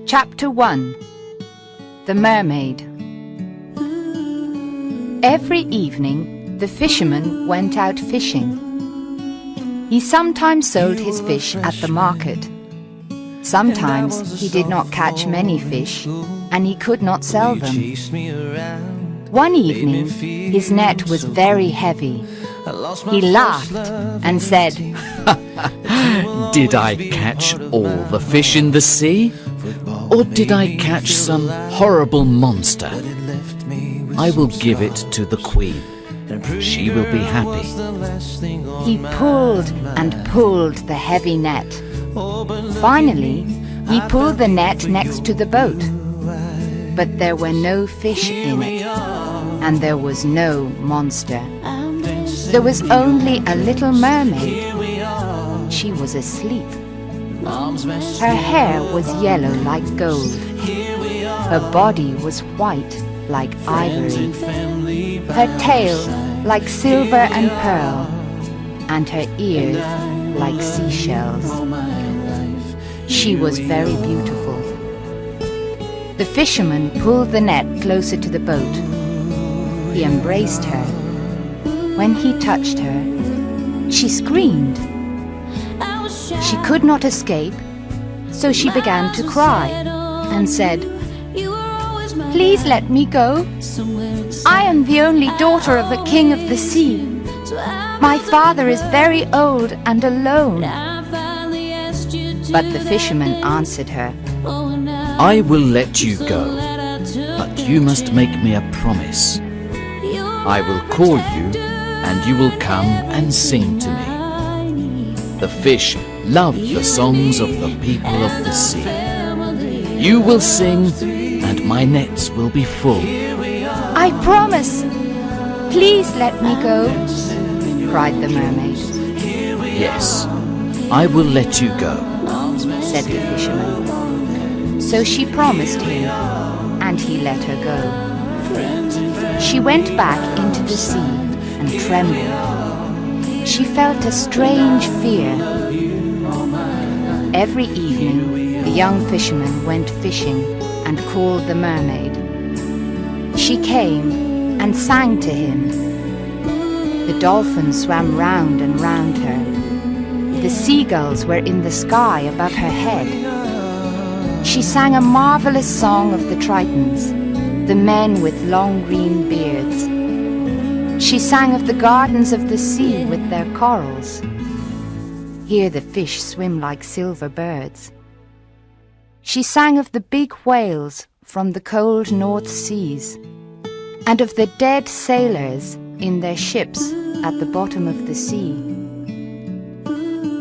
Chapter 1. The Mermaid. Every evening, the fisherman went out fishing. He sometimes sold his fish at the market. Sometimes he did not catch many fish, and he could not sell them. One evening, his net was very heavy. He laughed and said, "Did I catch all the fish in the sea? Or did I catch some horrible monster? I will give it to the queen. She will be happy." He pulled and pulled the heavy net. Finally, he pulled the net next to the boat. But there were no fish in it, and there was no monster. There was only a little mermaid. She was asleep. Her hair was yellow like gold. Her body was white like ivory. Her tail like silver and pearl, and her ears like seashells. She was very beautiful. The fisherman pulled the net closer to the boat. He embraced her. When he touched her, she screamed. She could not escape, so she began to cry and said, "Please let me go. I am the only daughter of the king of the sea. My father is very old and alone." But the fisherman answered her, "I will let you go, but you must make me a promise. I will call you, and you will come and sing to me. The fish love the songs of the people of the sea. You will sing, and my nets will be full." "I promise. Please let me go," cried the mermaid. "Yes, I will let you go," said the fisherman. So she promised him, and he let her go. She went back into the sea and trembled. She felt a strange fear. Every evening, the young fisherman went fishing and called the mermaid. She came and sang to him. The dolphins swam round and round her. The seagulls were in the sky above her head. She sang a marvelous song of the Tritons, the men with long green beards. She sang of the gardens of the sea with their corals. Here the fish swim like silver birds. She sang of the big whales from the cold North Seas, and of the dead sailors in their ships at the bottom of the sea.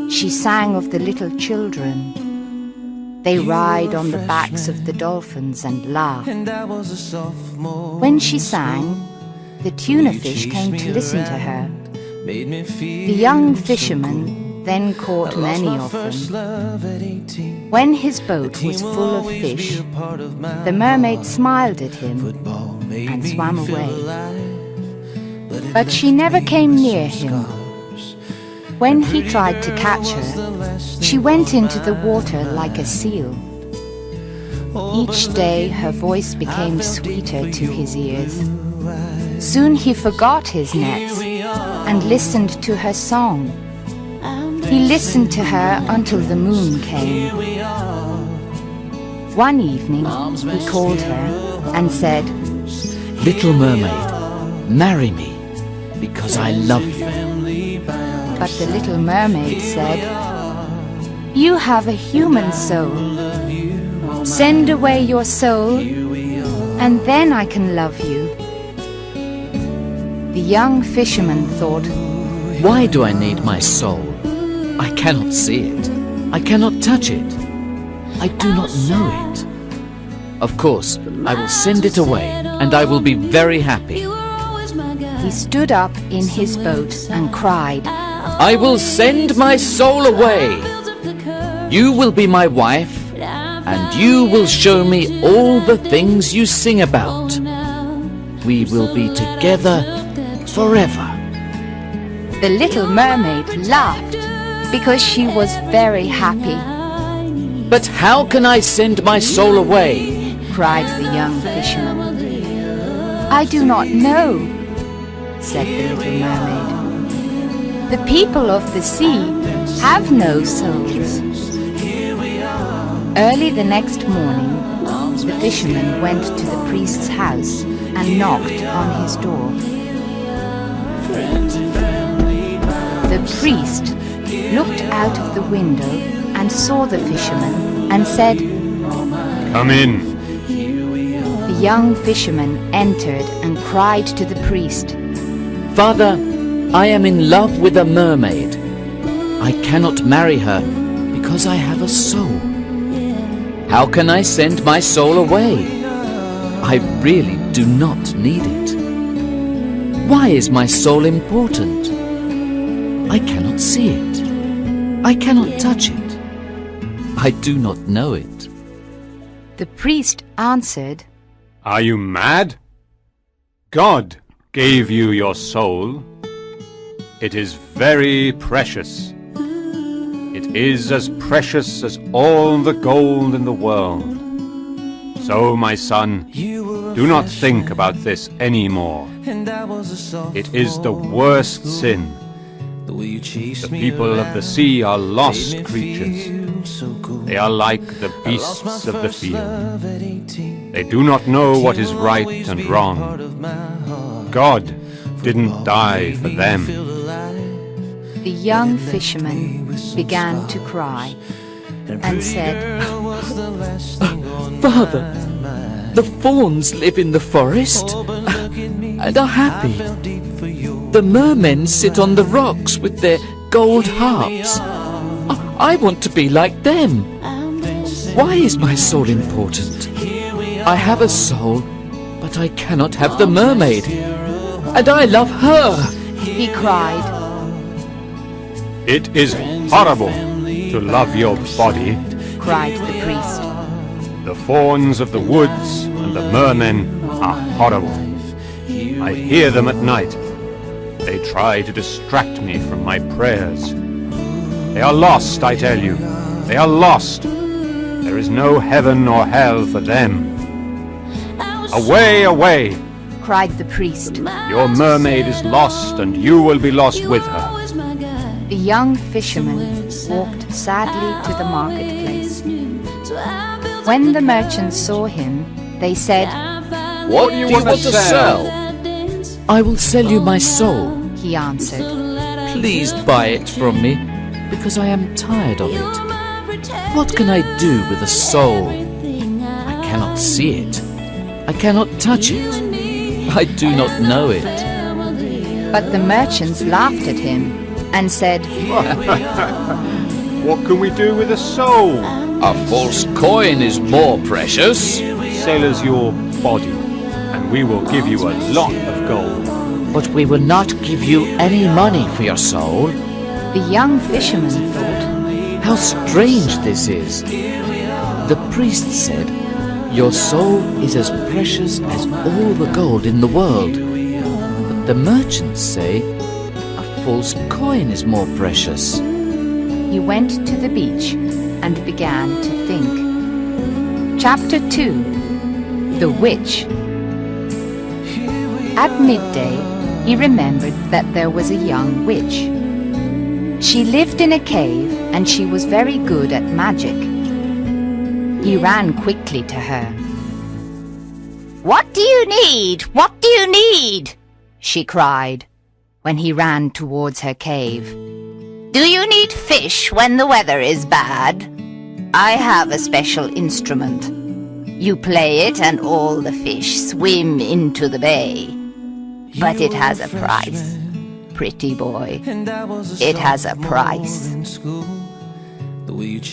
She sang of the little children. They ride on the backs of the dolphins and laugh. When she sang, the tuna fish came to listen to her. The young fisherman then caught many of them. When his boat was full of fish, the mermaid smiled at him and swam away. But she never came near him. When he tried to catch her, she went into the water like a seal. Each day her voice became sweeter to his ears. Soon he forgot his nets and listened to her song. He listened to her until the moon came. One evening he called her and said, "Little mermaid, marry me, because I love you." But the little mermaid said, "You have a human soul. Send away your soul, and then I can love you." The young fisherman thought, "Why do I need my soul? I cannot see it. I cannot touch it. I do not know it. Of course, I will send it away, and I will be very happy." He stood up in his boat and cried, "I will send my soul away. You will be my wife, and you will show me all the things you sing about. We will be together forever." The little mermaid laughed because she was very happy. But how can I send my soul away? cried the young fisherman. I do not know, said the little mermaid. The people of the sea have no souls. Early the next morning, the fisherman went to the priest's house and knocked on his door. The priest looked out of the window and saw the fisherman and said, Come in. The young fisherman entered and cried to the priest, Father, I am in love with a mermaid. I cannot marry her because I have a soul. How can I send my soul away? I really do not need it. Why is my soul important? I cannot see it. I cannot touch it. I do not know it. The priest answered, Are you mad? God gave you your soul. It is very precious. It is as precious as all the gold in the world. So, my son, do not think about this anymore. It is the worst sin. The people of the sea are lost creatures. They are like the beasts of the field. They do not know what is right and wrong. God didn't die for them. The young fisherman began to cry and said, Father, the fawns live in the forest and are happy. The mermen sit on the rocks with their gold harps. I want to be like them. Why is my soul important? I have a soul, but I cannot have the mermaid. And I love her, he cried. It is horrible to love your body. Cried the priest. The fawns of the woods and the mermen are horrible. I hear them at night. They try to distract me from my prayers. They are lost, I tell you. They are lost. There is no heaven or hell for them. Away, away! Cried the priest. Your mermaid is lost, and you will be lost with her. The young fisherman walked sadly to the marketplace. When the merchants saw him, they said, What do you want to sell? I will sell you my soul, he answered. Please buy it from me, because I am tired of it. What can I do with a soul? I cannot see it. I cannot touch it. I do not know it. But the merchants laughed at him and said, What can we do with a soul? A false coin is more precious. Sell us your body, and we will give you a lot of gold. But we will not give you any money for your soul. The young fisherman thought, How strange this is. The priest said, Your soul is as precious as all the gold in the world. But the merchants say, A false coin is more precious. He went to the beach and began to think. Chapter 2. The Witch. At midday, he remembered that there was a young witch. She lived in a cave and she was very good at magic. He ran quickly to her. What do you need? What do you need? She cried when he ran towards her cave. Do you need fish when the weather is bad? I have a special instrument. You play it and all the fish swim into the bay. But it has a price, pretty boy. It has a price.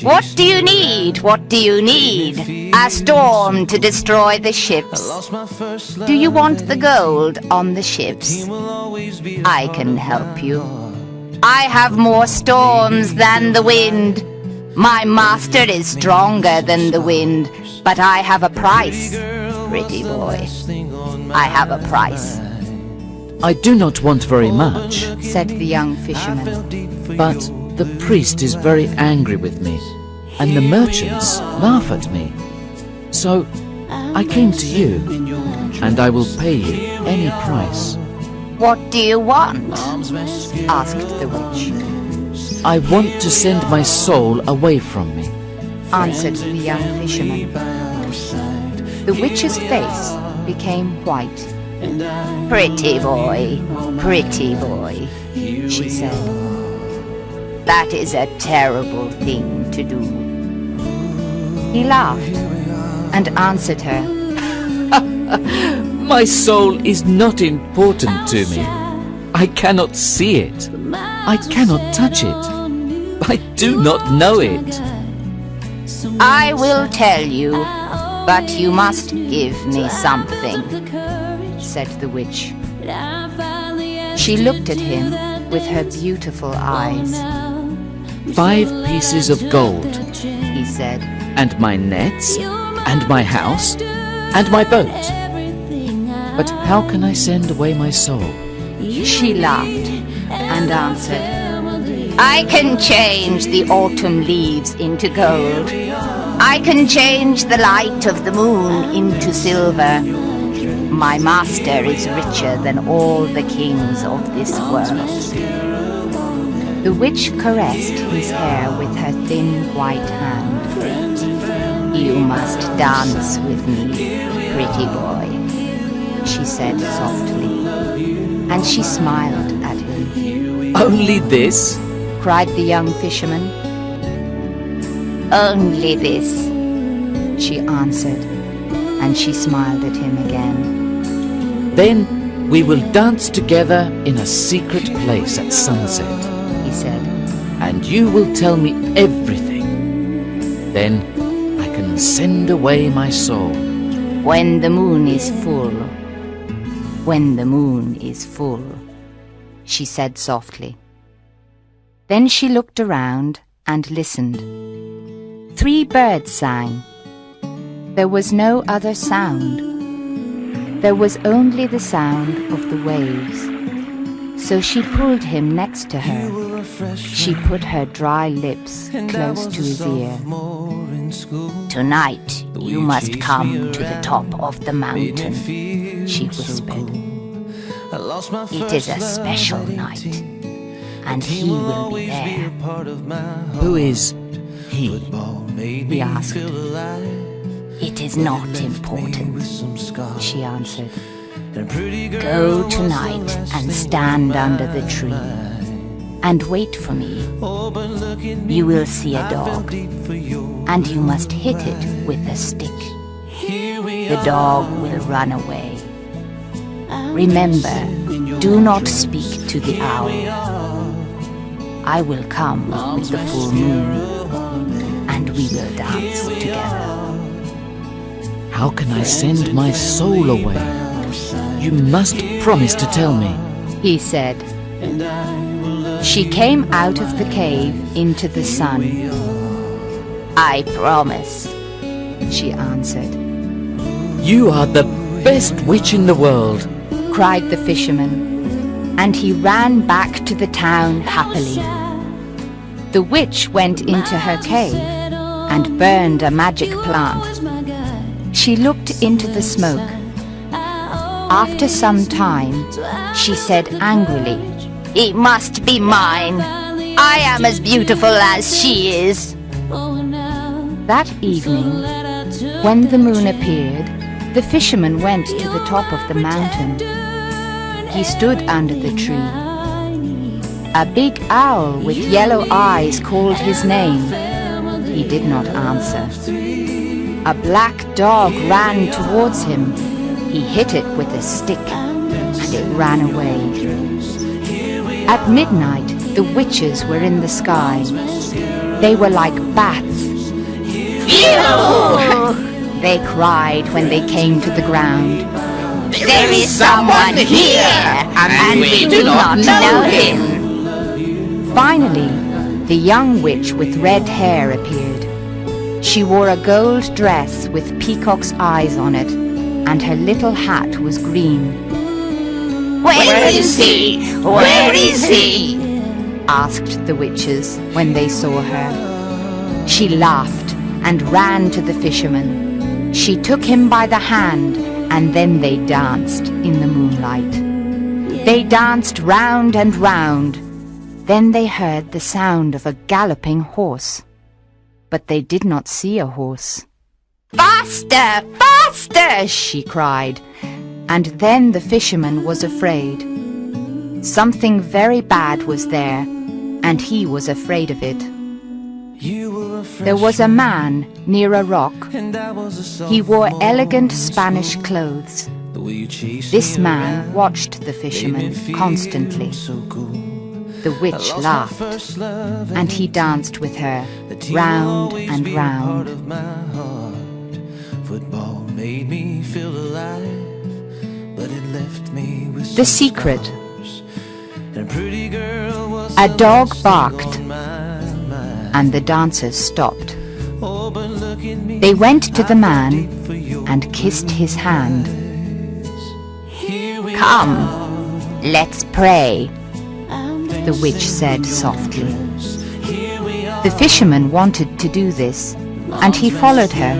What do you need? What do you need? A storm to destroy the ships. Do you want the gold on the ships? I can help you. I have more storms than the wind. My master is stronger than the wind, but I have a price, pretty boy. I have a price. I do not want very much, said the young fisherman. but the priest is very angry with me. and the merchants laugh at me. So I came to you, and I will pay you any price. What do you want? Asked the witch. I want to send my soul away from me. Answered the young fisherman. The witch's face became white. Pretty boy, she said. That is a terrible thing to do. He laughed and answered her. My soul is not important to me. I cannot see it. I cannot touch it. I do not know it. I will tell you, but you must give me something, said the witch. She looked at him with her beautiful eyes. 5 pieces of gold, He said. and my nets, and my house, and my boat. But how can I send away my soul? She laughed and answered, I can change the autumn leaves into gold. I can change the light of the moon into silver. My master is richer than all the kings of this world. The witch caressed his hair with her thin white hand. You must dance with me, pretty boy, she said softly, and she smiled at him. Only this? Cried the young fisherman. Only this, she answered, and she smiled at him again. Then we will dance together in a secret place at sunset, He said. and you will tell me everything. Then I can send away my soul. When the moon is full, when the moon is full, she said softly. Then she looked around and listened. 3 birds sang. There was no other sound. There was only the sound of the waves. So she pulled him next to her. She put her dry lips close to his ear. Tonight you must come to the top of the mountain, she whispered. It is a special night, and he will be there. Who is he? He asked. It is not important, she answered. Go tonight and stand under the tree and wait for me. You will see a dog, and you must hit it with a stick. The dog will run away. Remember, do not speak to the owl. I will come with the full moon, and we will dance together. How can I send my soul away? You must promise to tell me. He said. She came out of the cave into the sun. I promise, she answered. You are the best witch in the world, Cried the fisherman, and he ran back to the town happily. The witch went into her cave and burned a magic plant. She looked into the smoke. After some time, she said angrily, It must be mine. I am as beautiful as she is. That evening, when the moon appeared, the fisherman went to the top of the mountain. He stood under the tree. A big owl with yellow eyes called his name. He did not answer. A black dog ran towards him. He hit it with a stick, and it ran away. At midnight, the witches were in the sky. They were like bats. Phew! They cried when they came to the ground. There is someone here, and we do not know him. Finally, the young witch with red hair appeared. She wore a gold dress with peacock's eyes on it, and her little hat was green. Where is he? Where is he? Asked the witches when they saw her. She laughed and ran to the fisherman. She took him by the hand, and then they danced in the moonlight. They danced round and round. Then they heard the sound of a galloping horse. But they did not see a horse. "Faster! Faster!" she cried. And then the fisherman was afraid. Something very bad was there, and he was afraid of it. There was a man near a rock. He wore elegant Spanish clothes. This man watched the fisherman constantly. The witch laughed, and he danced with her round and round. The secret. A dog barked, and the dancers stopped. They went to the man and kissed his hand. "Come, let's pray," the witch said softly. The fisherman wanted to do this, and he followed her.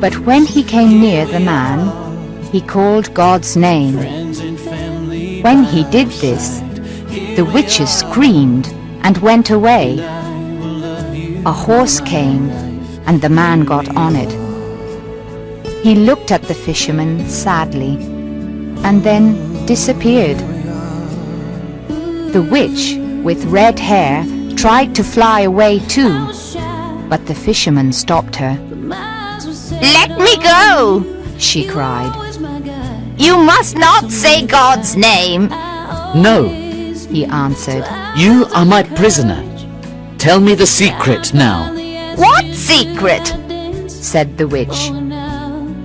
But when he came near the man, he called God's name. When he did this, the witches screamed and went away. A horse came, and the man got on it. He looked at the fisherman sadly, and then disappeared. The witch, with red hair, tried to fly away too, but the fisherman stopped her. "Let me go!" she cried. "You must not say God's name." No, he answered. you are my prisoner. Tell me the secret now. "What secret?" said the witch.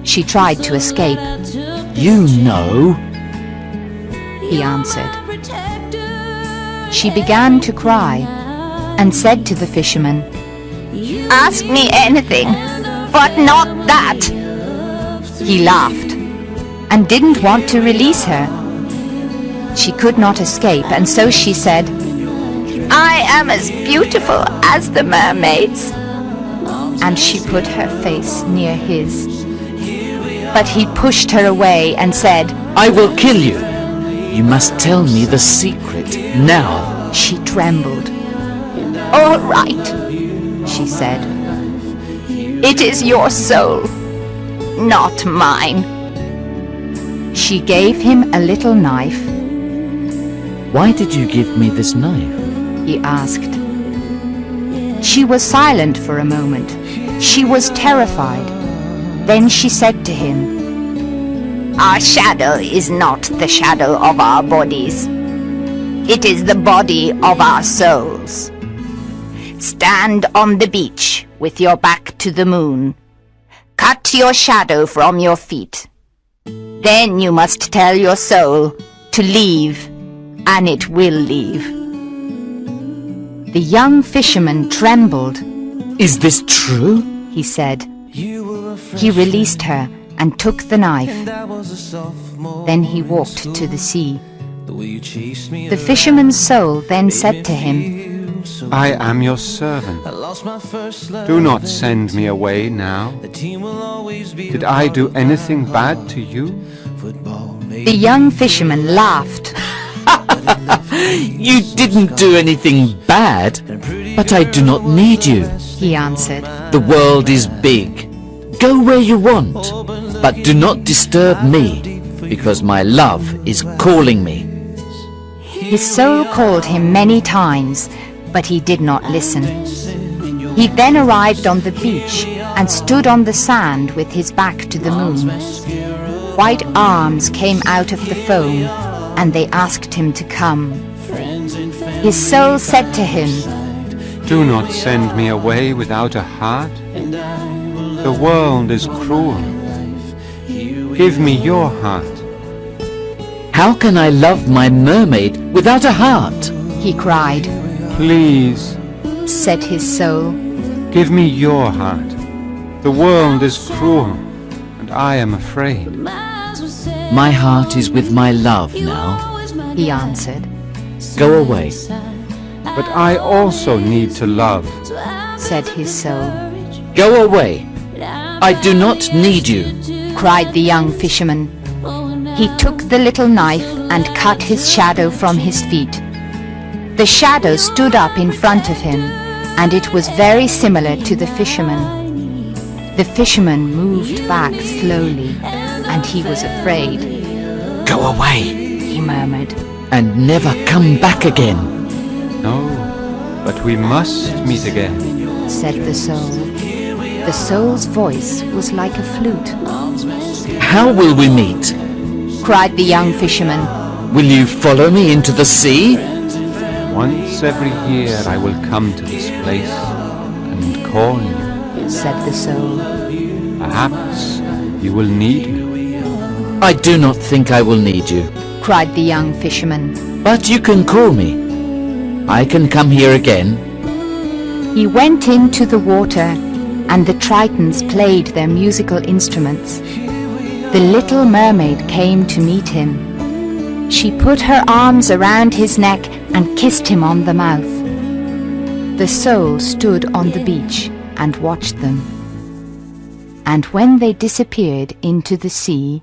She tried to escape. You know. He answered. She began to cry and said to the fisherman, "Ask me anything, but not that." He laughed and didn't want to release her. She could not escape, and so she said, "I am as beautiful as the mermaids." And she put her face near his. But he pushed her away and said, I will kill you. You must tell me the secret now. She trembled. "All right," she said. "It is your soul, not mine." She gave him a little knife. Why did you give me this knife? He asked. She was silent for a moment. She was terrified. Then she said to him, "Our shadow is not the shadow of our bodies. It is the body of our souls. Stand on the beach with your back to the moon. Cut your shadow from your feet. Then you must tell your soul to leave, and it will leave." The young fisherman trembled. Is this true? He said. He released her and took the knife. Then he walked to the sea. The fisherman's soul then said to him, I am your servant. Do not send me away now. Did I do anything bad to you? The young fisherman laughed. You didn't do anything bad, but I do not need you. He answered. The world is big. Go where you want, but do not disturb me, because my love is calling me. His soul called him many times, but he did not listen. He then arrived on the beach and stood on the sand with his back to the moon. White arms came out of the foam, and they asked him to come. His soul said to him, Do not send me away without a heart. The world is cruel. Give me your heart. How can I love my mermaid without a heart? He cried. Please, said his soul. Give me your heart. The world is cruel, and I am afraid. My heart is with my love now. He answered. Go away. But I also need to love. said his soul. Go away. I do not need you. Cried the young fisherman. He took the little knife and cut his shadow from his feet. The shadow stood up in front of him, and it was very similar to the fisherman. The fisherman moved back slowly, and he was afraid. Go away He murmured. and never come back again. No, but we must meet again. Said the soul. The soul's voice was like a flute. How will we meet? Cried the young fisherman. Will you follow me into the sea? Once every year I will come to this place and call you. Said the soul. Perhaps you will need me. I do not think I will need you. Cried the young fisherman. But you can call me. I can come here again. He went into the water, and the tritons played their musical instruments. The little mermaid came to meet him. She put her arms around his neck and kissed him on the mouth. The soul stood on the beach and watched them. And when they disappeared into the sea,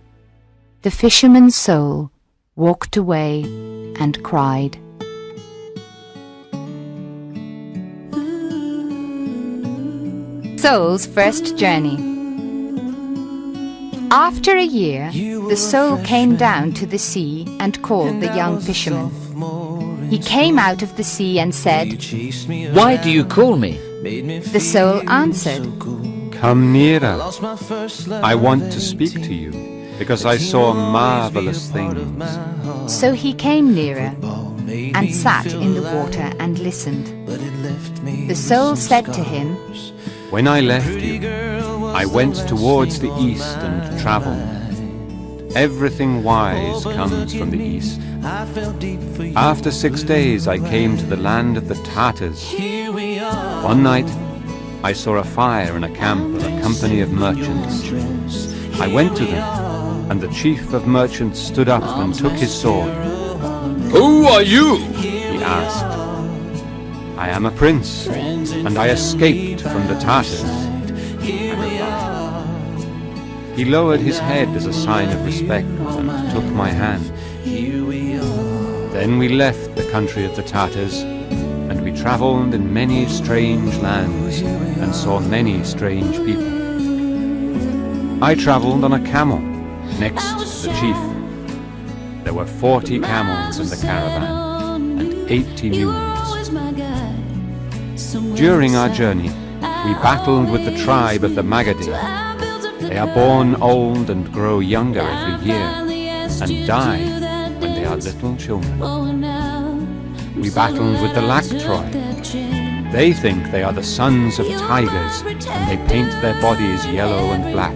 the fisherman's soul walked away and cried. Soul's first journey. After a year, the soul came down to the sea and called the young fisherman. He came out of the sea and said, Why do you call me? The soul answered, Come nearer. I want to speak to you, because I saw marvelous things. So he came nearer and sat in the water and listened. The soul said to him, When I left you, I went towards the east and traveled. Everything wise comes from the east. After 6 days I came to the land of the Tartars. One night I saw a fire in a camp of a company of merchants. I went to them, and the chief of merchants stood up and took his sword. Who are you? He asked. I am a prince, and I escaped from the Tartars. I replied. He lowered his head as a sign of respect and took my hand. Then we left the country of the Tartars, and we traveled in many strange lands and saw many strange people. I traveled on a camel next to the chief. There were 40 camels in the caravan and 80 mules. During our journey, we battled with the tribe of the Magadir. They are born old and grow younger every year and die when they are little children. We battled with the Lactroi. They think they are the sons of tigers, and they paint their bodies yellow and black.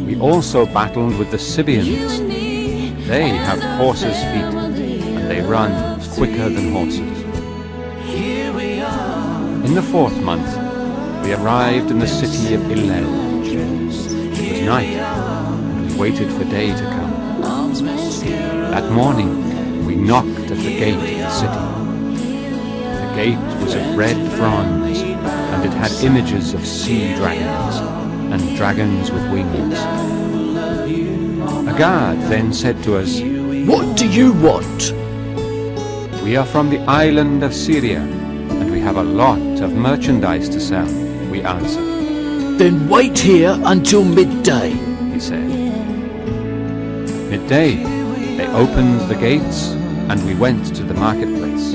We also battled with the Sibians. They have horses' feet, and they run quicker than horses. In the 4th month, we arrived in the city of Illel. It was night, and we waited for day to come. That morning, we knocked at the gate of the city. The gate was of red bronze, and it had images of sea dragons and dragons with wings. A guard then said to us, What do you want? We are from the island of Syria, and we have a lot of merchandise to sell, we answered. Then wait here until midday. He said. Midday, they opened the gates, and we went to the marketplace.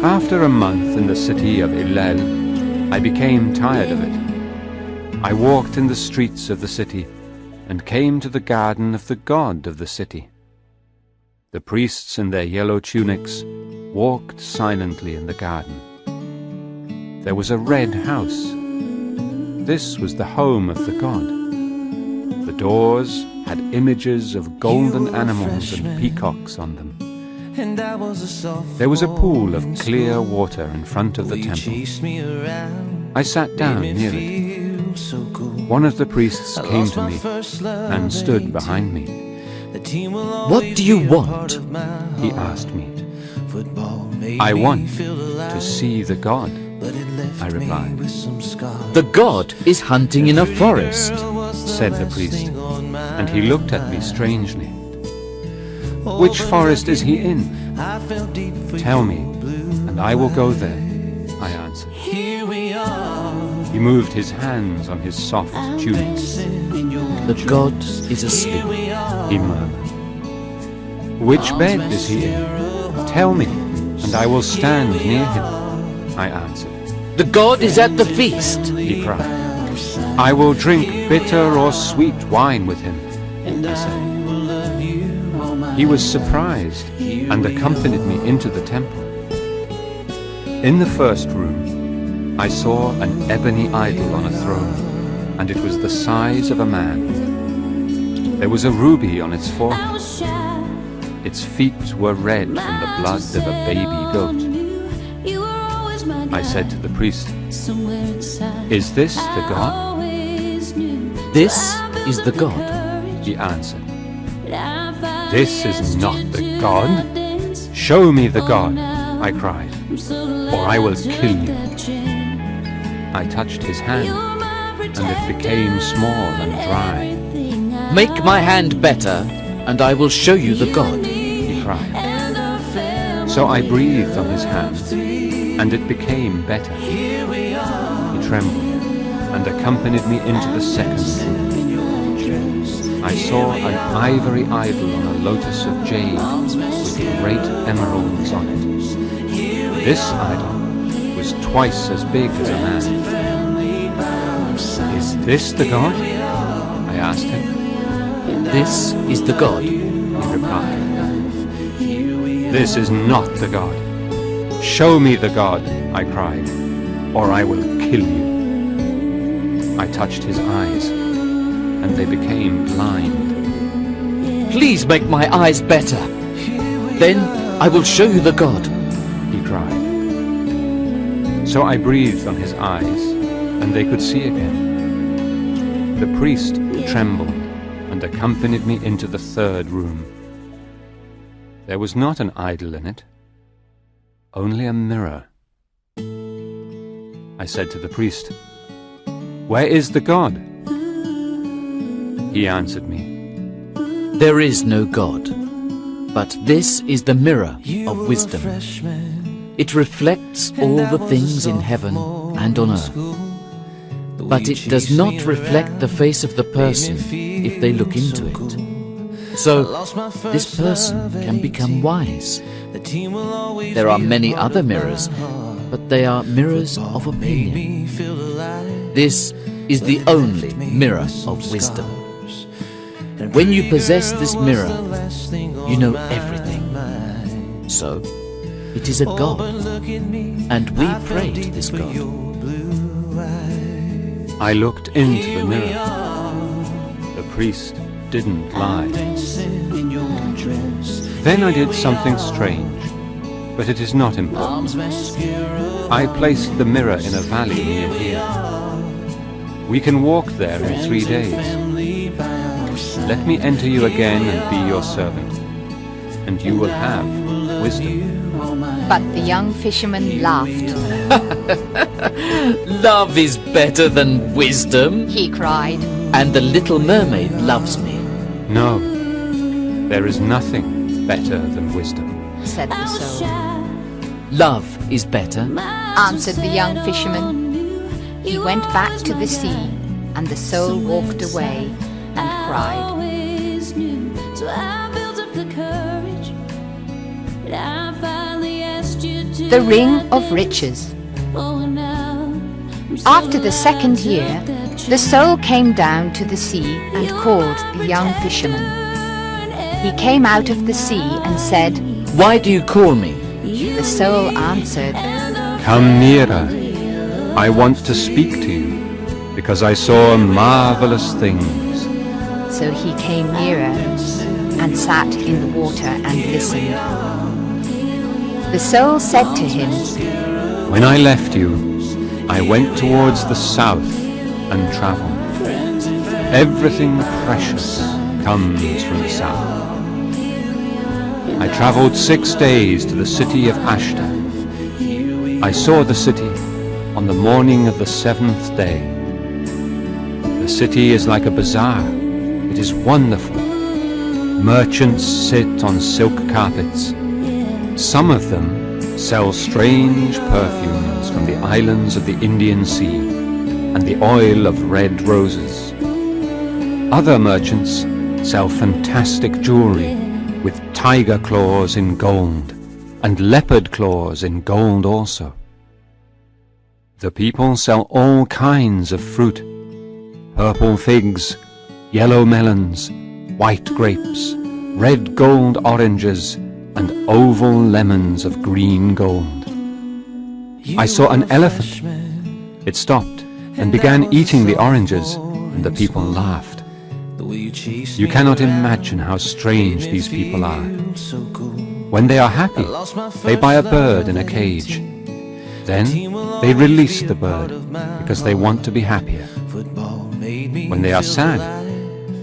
After a month in the city of Illel, I became tired of it. I walked in the streets of the city, and came to the garden of the god of the city. The priests in their yellow tunics walked silently in the garden. There was a red house. This was the home of the god. The doors had images of golden animals and peacocks on them. There was a pool of clear water in front of the temple. I sat down near it. One of the priests came to me and stood behind me. What do you want? He asked me. I want to see the god, I replied. The god is hunting in a forest. Said the priest, and he looked at me strangely. Which forest is he in? Tell me, and I will go there, I answered. He moved his hands on his soft tunic. The god is asleep. He murmured. Which bed is he in? Tell me, and I will stand near him, I answered. The god is at the feast. He cried. I will drink bitter or sweet wine with him, I said. He was surprised and accompanied me into the temple. In the first room, I saw an ebony idol on a throne, and it was the size of a man. There was a ruby on its forehead. Its feet were red from the blood of a baby goat. I said to the priest, Is this the god? This is the god. He answered, This is not the god. Show me the god, I cried, or I will kill you. I touched his hand, and it became small and dry. Make my hand better, and I will show you the god, He cried. So I breathed on his hand, and it became better. He trembled and accompanied me into the second room. I saw an ivory idol on a lotus of jade with great emeralds on it. This idol was twice as big as a man. Is this the god? I asked him. This is the god, He replied. This is not the god. Show me the god, I cried, or I will kill you. I touched his eyes, and they became blind. Please make my eyes better. Then I will show you the god, He cried. So I breathed on his eyes, and they could see again. The priest trembled and accompanied me into the third room. There was not an idol in it, only a mirror. I said to the priest, Where is the god? He answered me, There is no god, but this is the mirror of wisdom. It reflects all the things in heaven and on earth, but it does not reflect the face of the person if they look into it. So this person can become wise. There are many other mirrors, but they are mirrors of opinion. This is the only mirror of wisdom. When you possess this mirror, you know everything. So, it is a god, and we pray to this god. I looked into the mirror. The priest didn't lie. Then I did something strange, but it is not important. I placed the mirror in a valley near here. We can walk there in 3 days. Let me enter you again and be your servant, and you will have wisdom. But the young fisherman laughed. Love is better than wisdom, He cried. and the little mermaid loves me. No, there is nothing better than wisdom. Said the soul. Love is better. Answered the young fisherman. He went back to the sea, and the soul walked away and cried. The Ring of Riches. After the second year, the soul came down to the sea and called the young fisherman. He came out of the sea and said, Why do you call me? The soul answered, Come nearer. I want to speak to you, because I saw marvelous things. So he came nearer and sat in the water and listened. The soul said to him, When I left you, I went towards the south and traveled. Everything precious comes from the south. I travelled 6 days to the city of Ashta. I saw the city on the morning of the 7th day. The city is like a bazaar. It is wonderful. Merchants sit on silk carpets. Some of them sell strange perfumes from the islands of the Indian Sea and the oil of red roses. Other merchants sell fantastic jewelry with tiger claws in gold and leopard claws in gold also. The people sell all kinds of fruit: purple figs, yellow melons, white grapes, red gold oranges, and oval lemons of green gold. I saw an elephant. It stopped and began eating the oranges, and the people laughed. You cannot imagine how strange these people are. When they are happy, they buy a bird in a cage. Then they release the bird because they want to be happier. When they are sad,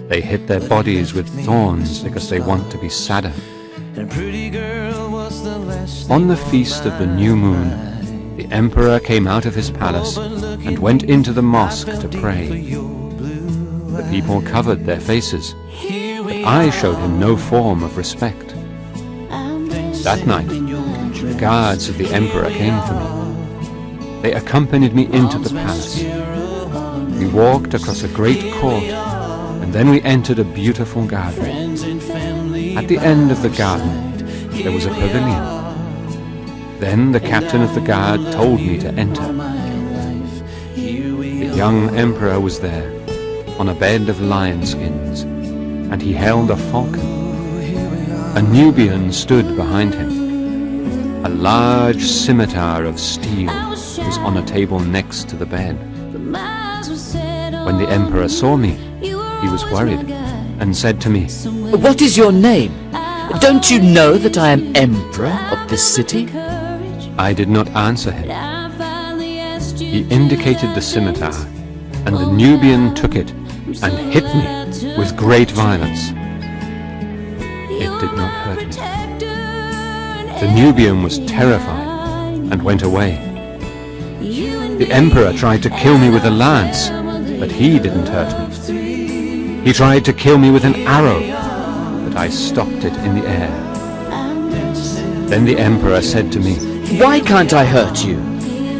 they hit their bodies with thorns because they want to be sadder. On the feast of the new moon, the emperor came out of his palace and went into the mosque to pray. The people covered their faces, but I showed him no form of respect. That night, the guards of the emperor came for me. They accompanied me into the palace. We walked across a great court, and then we entered a beautiful garden. At the end of the garden, there was a pavilion. Then the captain of the guard told me to enter. The young emperor was there, on a bed of lion skins, and he held a falcon. A Nubian stood behind him. A large scimitar of steel was on a table next to the bed. When the emperor saw me, he was worried and said to me, What is your name? Don't you know that I am emperor of this city? I did not answer him. He indicated the scimitar, and the Nubian took it and hit me with great violence. It did not hurt me. The Nubian was terrified and went away. The emperor tried to kill me with a lance, but he didn't hurt me. He tried to kill me with an arrow, but I stopped it in the air. Then the emperor said to me, Why can't I hurt you?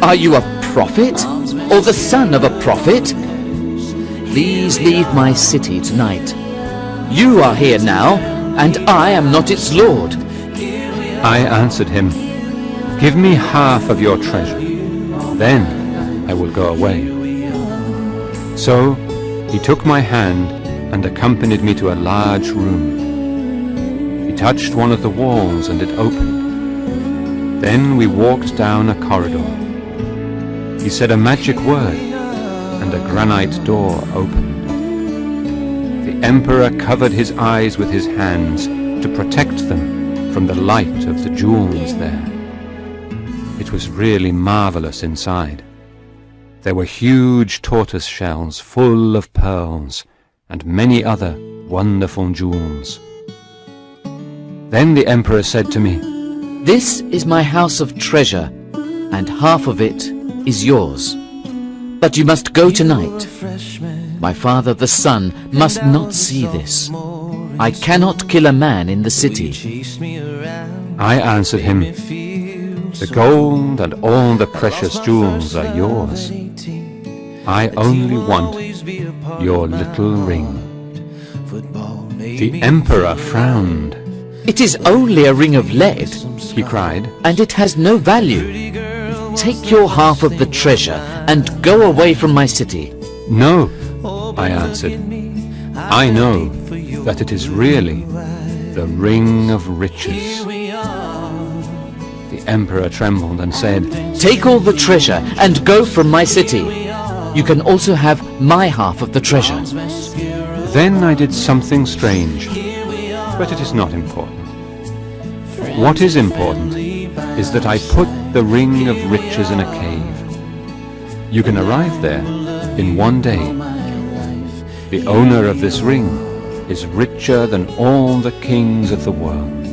Are you a prophet, or the son of a prophet? Please leave my city tonight. You are here now, and I am not its lord. I answered him, Give me half of your treasure, then I will go away. So he took my hand and accompanied me to a large room. He touched one of the walls and it opened. Then we walked down a corridor. He said a magic word, and a granite door opened. The emperor covered his eyes with his hands to protect them from the light of the jewels there. It was really marvelous inside. There were huge tortoise shells full of pearls and many other wonderful jewels. Then the emperor said to me, This is my house of treasure, and half of it is yours. But you must go tonight. My father the sun must not see this. I cannot kill a man in the city. I answered him, The gold and all the precious jewels are yours. I only want your little ring. The emperor frowned. It is only a ring of lead, He cried. and it has no value. Take your half of the treasure and go away from my city. No, I answered. I know that it is really the ring of riches. The emperor trembled and said, Take all the treasure and go from my city. You can also have my half of the treasure. Then I did something strange, but it is not important. What is important is that I put the ring of riches in a cave. You can arrive there in one day. The owner of this ring is richer than all the kings of the world.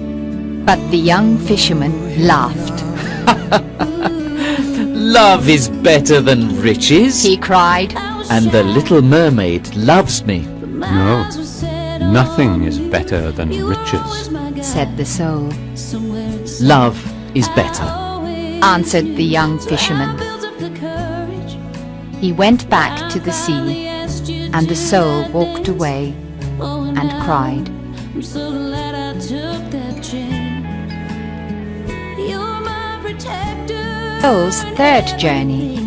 But the young fisherman laughed. Love is better than riches, He cried, and the little mermaid loves me. No, nothing is better than riches. said the soul. Love is better. Answered the young fisherman. He went back to the sea, and the soul walked away and cried. I'm so glad I took that chance. You're my protector. Soul's third journey.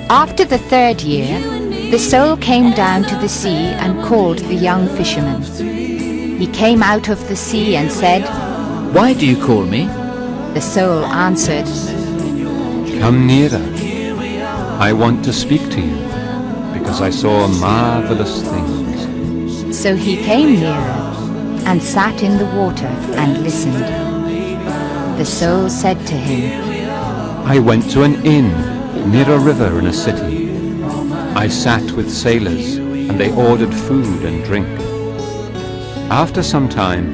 After the third year, the soul came down to the sea and called the young fisherman. He came out of the sea and said, Why do you call me? The soul answered, Come nearer. I want to speak to you, because I saw marvelous things. So he came nearer and sat in the water and listened. The soul said to him, I went to an inn near a river in a city. I sat with sailors, and they ordered food and drink. After some time,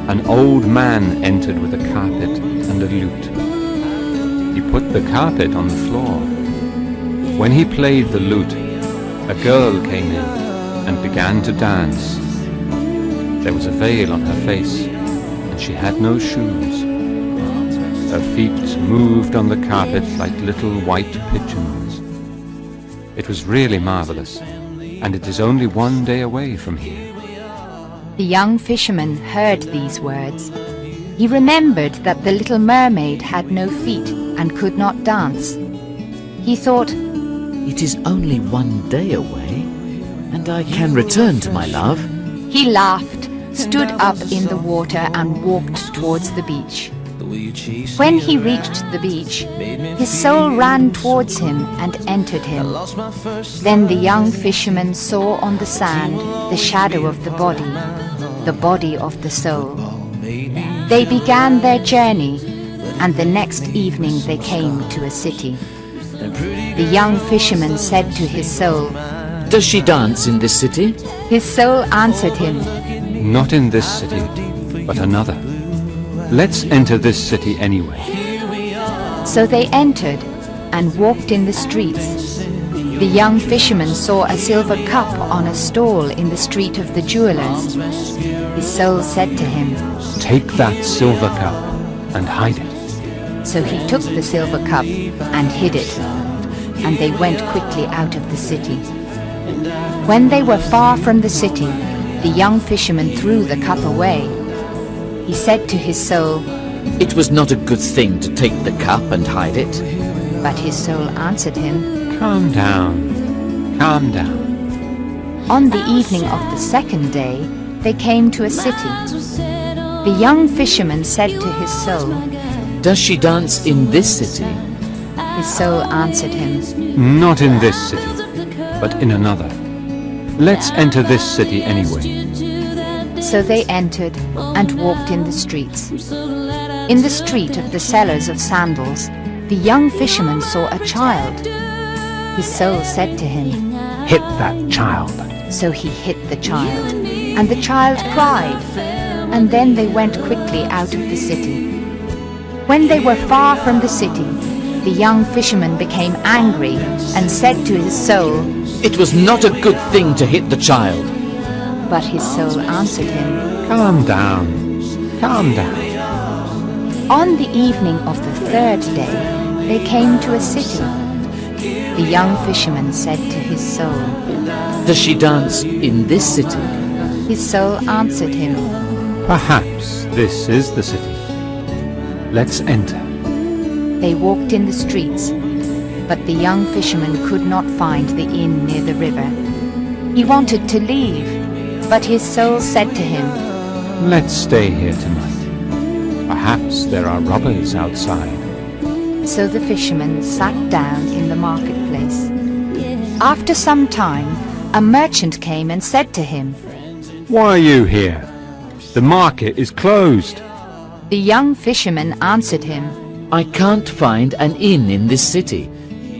an old man entered with a carpet and a lute. He put the carpet on the floor. When he played the lute, a girl came in and began to dance. There was a veil on her face, and she had no shoes. Her feet moved on the carpet like little white pigeons. It was really marvelous, and it is only one day away from here. The young fisherman heard these words. He remembered that the little mermaid had no feet and could not dance. He thought, It is only one day away, and I can return to my love. He laughed, stood up in the water and walked towards the beach. When he reached the beach, his soul ran towards him and entered him. Then the young fisherman saw on the sand the shadow of the body of the soul. They began their journey, and the next evening they came to a city. The young fisherman said to his soul, Does she dance in this city? His soul answered him, Not in this city, but another. Let's enter this city anyway. So they entered and walked in the streets. The young fisherman saw a silver cup on a stall in the street of the jewelers. His soul said to him, Take that silver cup and hide it. So he took the silver cup and hid it, and they went quickly out of the city. When they were far from the city, the young fisherman threw the cup away. He said to his soul, It was not a good thing to take the cup and hide it. but his soul answered him, Calm down. Calm down. On the evening of the second day, they came to a city. The young fisherman said to his soul, Does she dance in this city? His soul answered him, Not in this city, but in another. Let's enter this city anyway. So they entered and walked in the streets. In the street of the sellers of sandals, the young fisherman saw a child. His soul said to him, Hit that child. So he hit the child, and the child cried. And then they went quickly out of the city. When they were far from the city, the young fisherman became angry and said to his soul, It was not a good thing to hit the child. But his soul answered him, Calm down. Calm down. On the evening of the third day, they came to a city. The young fisherman said to his soul, Does she dance in this city? His soul answered him, Perhaps this is the city. Let's enter. They walked in the streets, but the young fisherman could not find the inn near the river. He wanted to leave, but his soul said to him, Let's stay here tonight. Perhaps there are robbers outside. So the fisherman sat down in the marketplace. After some time, a merchant came and said to him, Why are you here? The market is closed. The young fisherman answered him, I can't find an inn in this city.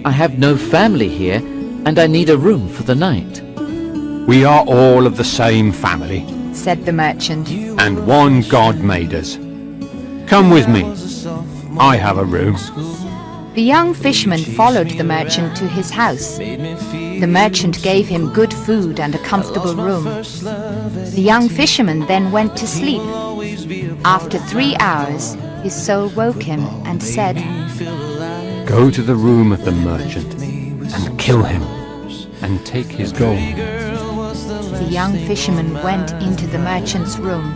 I have no family here, and I need a room for the night. We are all of the same family, said the merchant. And one God made us. Come with me. I have a room. The young fisherman followed the merchant to his house. The merchant gave him good food and a comfortable room. The young fisherman then went to sleep. After 3 hours, his soul woke him and said, Go to the room of the merchant and kill him and take his gold. The young fisherman went into the merchant's room.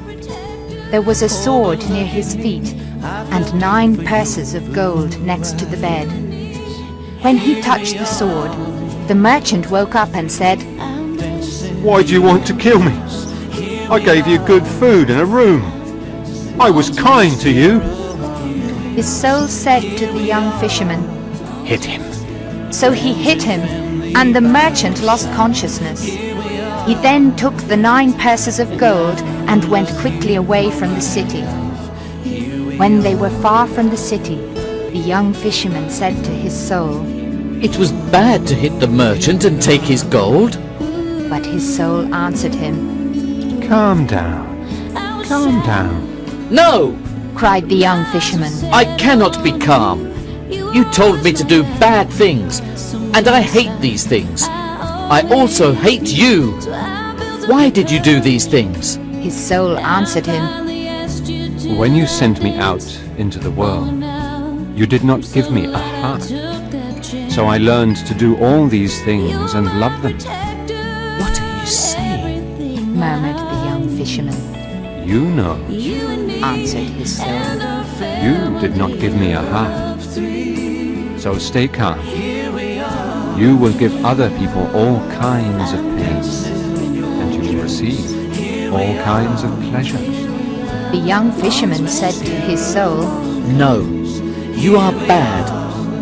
There was a sword near his feet and 9 purses of gold next to the bed. When he touched the sword, the merchant woke up and said, Why do you want to kill me? I gave you good food and a room. I was kind to you. His soul said to the young fisherman, Hit him. So he hit him, and the merchant lost consciousness. He then took the 9 purses of gold and went quickly away from the city. When they were far from the city, the young fisherman said to his soul, It was bad to hit the merchant and take his gold. but his soul answered him. Calm down. Calm down. No, Cried the young fisherman. I cannot be calm. You told me to do bad things, and I hate these things. I also hate you. Why did you do these things? His soul answered him, When you sent me out into the world, you did not give me a heart. So I learned to do all these things and love them. What are you saying? murmured the young fisherman. You know, Answered his soul. you did not give me a heart. So stay calm. You will give other people all kinds of pain, and you will receive all kinds of pleasure. The young fisherman said to his soul, No, you are bad,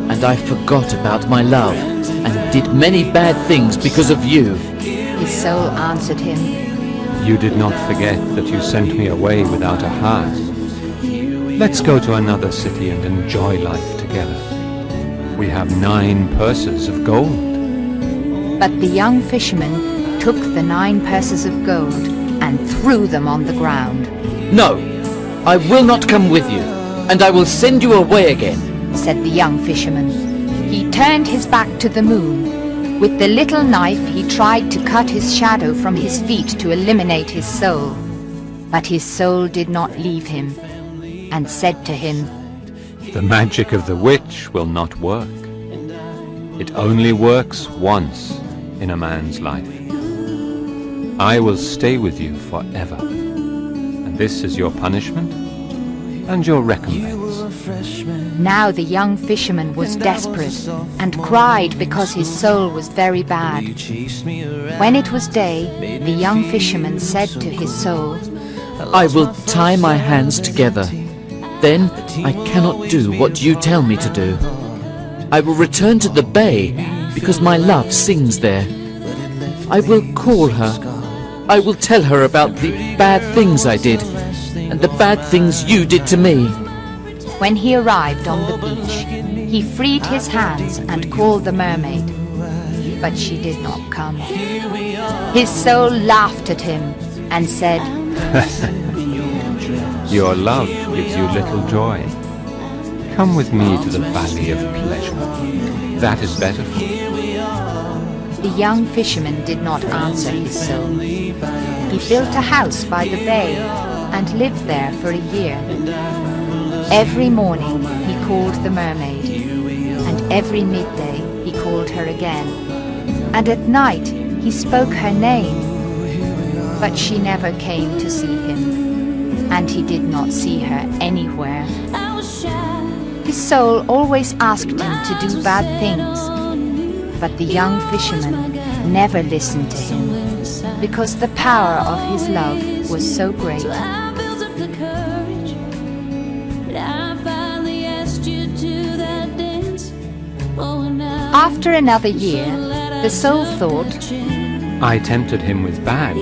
and I forgot about my love, and did many bad things because of you. His soul answered him, You did not forget that you sent me away without a heart. Let's go to another city and enjoy life together. We have 9 purses of gold. But the young fisherman took the 9 purses of gold and threw them on the ground. No, I will not come with you, and I will send you away again. Said the young fisherman. He turned his back to the moon. With the little knife he tried to cut his shadow from his feet to eliminate his soul. But his soul did not leave him, and said to him, The magic of the witch will not work. It only works once in a man's life. I will stay with you forever. And this is your punishment and your recompense. Now the young fisherman was desperate and cried because his soul was very bad. When it was day, the young fisherman said to his soul, I will tie my hands together. Then I cannot do what you tell me to do. I will return to the bay because my love sings there. I will call her. I will tell her about the bad things I did and the bad things you did to me. When he arrived on the beach, he freed his hands and called the mermaid, but she did not come. His soul laughed at him and said, Your love gives you little joy. Come with me to the valley of pleasure. That is better for you. The young fisherman did not answer his soul. He built a house by the bay and lived there for a year. Every morning he called the mermaid, and every midday he called her again. And at night he spoke her name, but she never came to see him, and he did not see her anywhere. His soul always asked him to do bad things, but the young fisherman never listened to him, because the power of his love was so great. After another year, the soul thought, I tempted him with bad,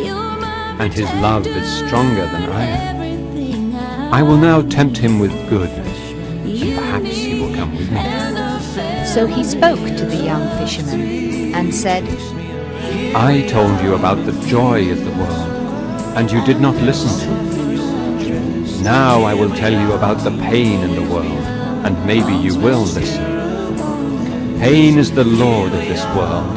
and his love is stronger than I am. I will now tempt him with good, and perhaps he will come with me. So he spoke to the young fisherman and said, I told you about the joy of the world, and you did not listen to me. Now I will tell you about the pain in the world, and maybe you will listen. Pain is the lord of this world,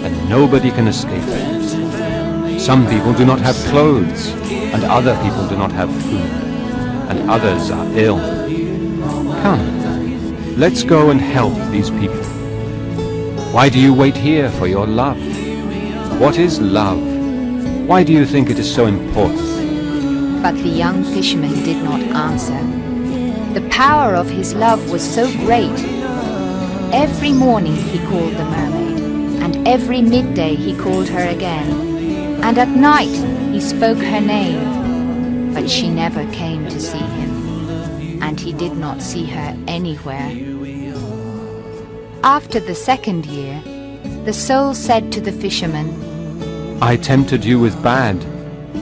and nobody can escape it. Some people do not have clothes, and other people do not have food, and others are ill. Come, let's go and help these people. Why do you wait here for your love? What is love? Why do you think it is so important? But the young fisherman did not answer. The power of his love was so great. Every morning he called the mermaid, and every midday he called her again, and at night he spoke her name, but she never came to see him, and he did not see her anywhere. After the second year, the soul said to the fisherman, I tempted you with bad,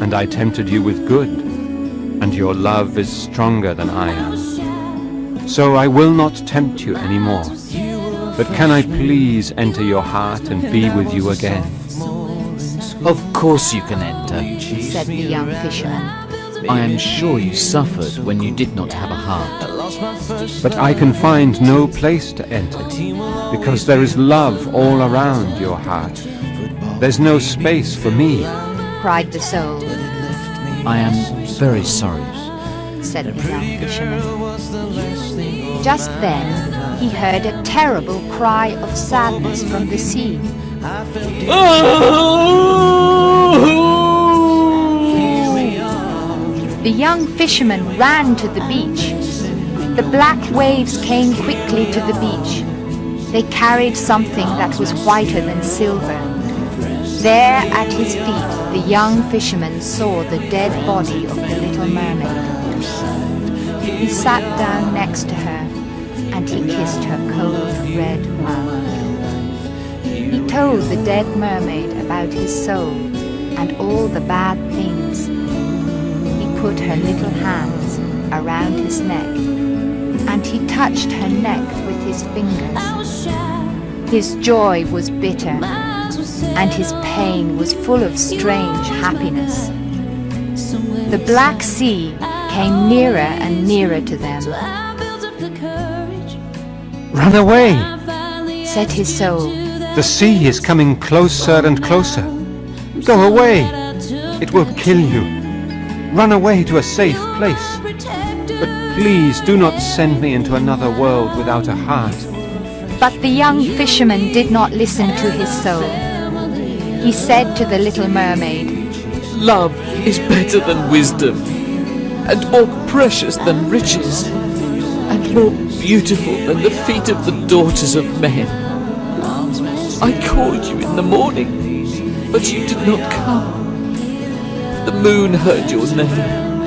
and I tempted you with good, and your love is stronger than I am. So I will not tempt you anymore. But can I please enter your heart and be with you again? Of course you can enter. said the young fisherman. I am sure you suffered when you did not have a heart. But I can find no place to enter, because there is love all around your heart. There's no space for me, Cried the soul, I am very sorry. said the young fisherman. Just then he heard a terrible cry of sadness from the sea. The young fisherman ran to the beach. The black waves came quickly to the beach. They carried something that was whiter than silver. There at his feet the young fisherman saw the dead body of the little mermaid. He sat down next to her and he kissed her cold red mouth. He told the dead mermaid about his soul and all the bad things. He put her little hands around his neck and he touched her neck with his fingers. His joy was bitter and his pain was full of strange happiness. The black sea came nearer and nearer to them. Run away! Said his soul. The sea is coming closer and closer. Go away! It will kill you. Run away to a safe place. But please do not send me into another world without a heart. But the young fisherman did not listen to his soul. He said to the little mermaid, Love is better than wisdom, and more precious than riches, and more beautiful than the feet of the daughters of men. I called you in the morning, but you did not come. The moon heard your name,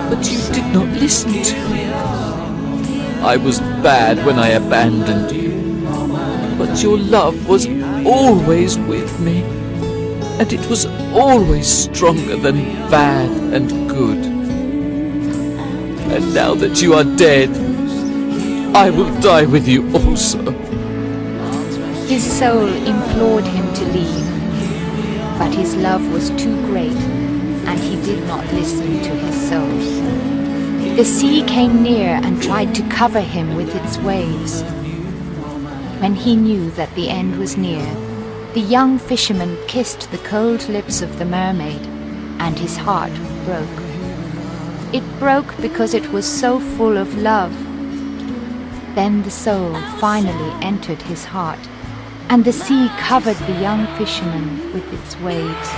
but you did not listen to me. I was bad when I abandoned you, but your love was always with me, and it was always stronger than bad and good. And now that you are dead, I will die with you also. his soul implored him to leave, but his love was too great, and he did not listen to his soul. The sea came near and tried to cover him with its waves. When he knew that the end was near, the young fisherman kissed the cold lips of the mermaid, and his heart broke. It broke because it was so full of love. Then the soul finally entered his heart, and the sea covered the young fisherman with its waves.